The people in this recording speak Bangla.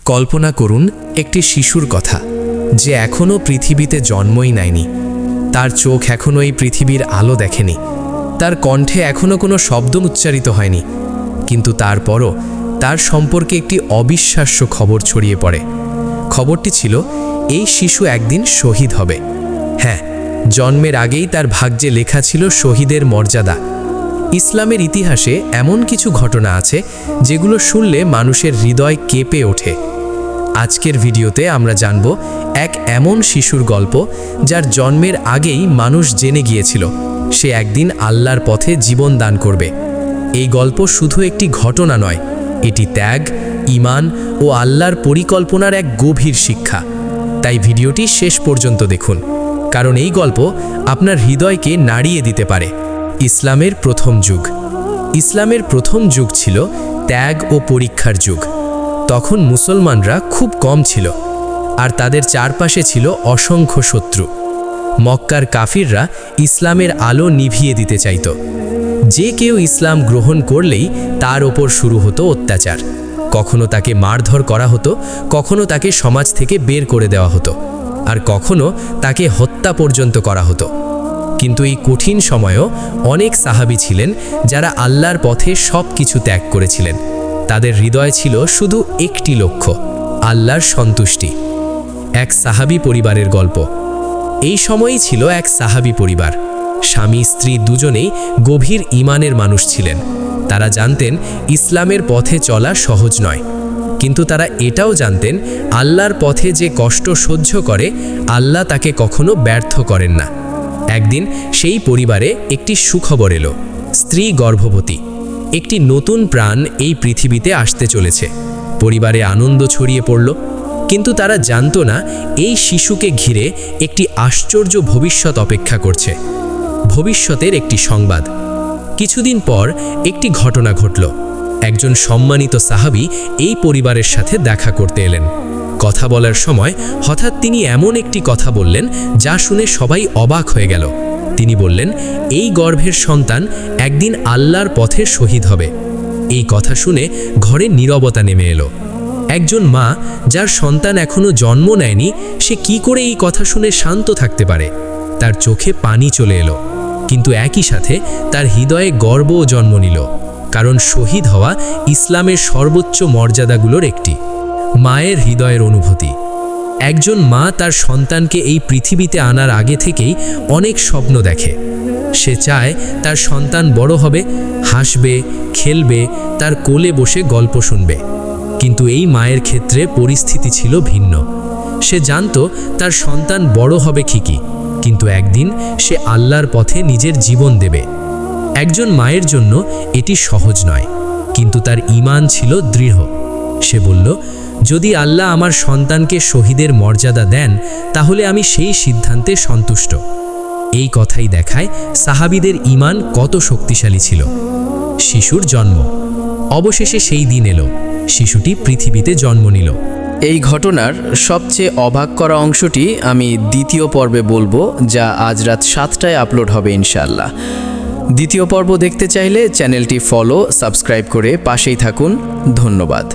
কল্পনা করুন একটি শিশুর কথা, যে এখনও পৃথিবীতে জন্মই নেয়নি। তার চোখ এখনও এই পৃথিবীর আলো দেখেনি, তার কণ্ঠে এখনও কোনো শব্দ উচ্চারিত হয়নি, কিন্তু তারপরও তার সম্পর্কে একটি অবিশ্বাস্য খবর ছড়িয়ে পড়ে। খবরটি ছিল, এই শিশু একদিন শহীদ হবে। হ্যাঁ, জন্মের আগেই তার ভাগ্যে লেখা ছিল শহীদের মর্যাদা। ইসলামের ইতিহাসে এমন কিছু ঘটনা আছে যেগুলো শুনলে মানুষের হৃদয় কেঁপে ওঠে। আজকের ভিডিওতে আমরা জানব এক এমন শিশুর গল্প, যার জন্মের আগেই মানুষ জেনে গিয়েছিল সে একদিন আল্লাহর পথে জীবন দান করবে। এই গল্প শুধু একটি ঘটনা নয়, এটি ত্যাগ, ঈমান ও আল্লাহর পরিকল্পনার এক গভীর শিক্ষা। তাই ভিডিওটি শেষ পর্যন্ত দেখুন, কারণ এই গল্প আপনার হৃদয়কে নাড়িয়ে দিতে পারে। ইসলামের প্রথম যুগ। ইসলামের প্রথম যুগ ছিল ত্যাগ ও পরীক্ষার যুগ। তখন মুসলমানরা খুব কম ছিল, আর তাদের চারপাশে ছিল অসংখ্য শত্রু। মক্কার কাফিররা ইসলামের আলো নিভিয়ে দিতে চাইত। যে কেউ ইসলাম গ্রহণ করলেই তার ওপর শুরু হতো অত্যাচার। কখনো তাকে মারধর করা হতো, কখনো তাকে সমাজ থেকে বের করে দেওয়া হতো, আর কখনো তাকে হত্যা পর্যন্ত করা হতো। কিন্তু এই কঠিন সময়েও অনেক সাহাবী ছিলেন যারা আল্লাহর পথে সব কিছু ত্যাগ করেছিলেন। তাদের হৃদয় ছিল শুধু একটি লক্ষ্য, আল্লাহর সন্তুষ্টি। এক সাহাবী পরিবারের গল্প। এই সময়ই ছিল এক সাহাবী পরিবার। স্বামী স্ত্রী দুজনেই গভীর ঈমানের মানুষ ছিলেন। তারা জানতেন ইসলামের পথে চলা সহজ নয়, কিন্তু তারা এটাও জানতেন আল্লাহর পথে যে কষ্ট সহ্য করে, আল্লাহ তাকে কখনো ব্যর্থ করেন না। একদিন সেই পরিবারে একটি সুখবর এলো। স্ত্রী গর্ভবতী, একটি নতুন প্রাণ এই পৃথিবীতে আসতে চলেছে। পরিবারে আনন্দ ছড়িয়ে পড়ল, কিন্তু তারা জানতো না এই শিশুকে ঘিরে একটি আশ্চর্য ভবিষ্যৎ অপেক্ষা করছে। ভবিষ্যতের একটি সংবাদ। কিছুদিন পর একটি ঘটনা ঘটল। একজন সম্মানিত সাহাবী এই পরিবারের সাথে দেখা করতে এলেন। কথা বলার সময় হঠাৎ তিনি এমন একটি কথা বললেন যা শুনে সবাই অবাক হয়ে গেল। তিনি বললেন, এই গর্ভের সন্তান একদিন আল্লাহর পথে শহীদ হবে। এই কথা শুনে ঘরে নীরবতা নেমে এলো। একজন মা যার সন্তান এখনো জন্ম নেয়নি, সে কি করে এই কথা শুনে শান্ত থাকতে পারে? তার চোখে পানি চলে এলো, কিন্তু একই সাথে তার হৃদয়ে গর্বও জন্ম নিল, কারণ শহীদ হওয়া ইসলামের সর্বোচ্চ মর্যাদাগুলোর একটি। মায়ের হৃদয়ের অনুভূতি। একজন মা তার সন্তানকে এই পৃথিবীতে আনার আগে থেকেই অনেক স্বপ্ন দেখে। সে চায় তার সন্তান বড় হবে, হাসবে, খেলবে, তার কোলে বসে গল্প শুনবে। কিন্তু এই মায়ের ক্ষেত্রে পরিস্থিতি ছিল ভিন্ন। সে জানত তার সন্তান বড় হবে ঠিকই, কিন্তু একদিন সে আল্লাহর পথে নিজের জীবন দেবে। একজন মায়ের জন্য এটি সহজ নয়, কিন্তু তার ঈমান ছিল দৃঢ়। সে বলল, যদি আল্লাহ আমার সন্তানকে শহীদের মর্যাদা দেন, তাহলে আমি সেই সিদ্ধান্তে সন্তুষ্ট। এই কথাই দেখায় সাহাবীদের ঈমান কত শক্তিশালী ছিল। শিশুর জন্ম। অবশেষে সেই দিন এলো, শিশুটি পৃথিবীতে জন্ম নিল। এই ঘটনার সবচেয়ে অবাক করা অংশটি আমি দ্বিতীয় পর্বে বলবো, যা আজ রাত 7টায় আপলোড হবে ইনশাআল্লাহ। দ্বিতীয় পর্ব দেখতে চাইলে চ্যানেলটি ফলো, সাবস্ক্রাইব করে পাশেই থাকুন। ধন্যবাদ।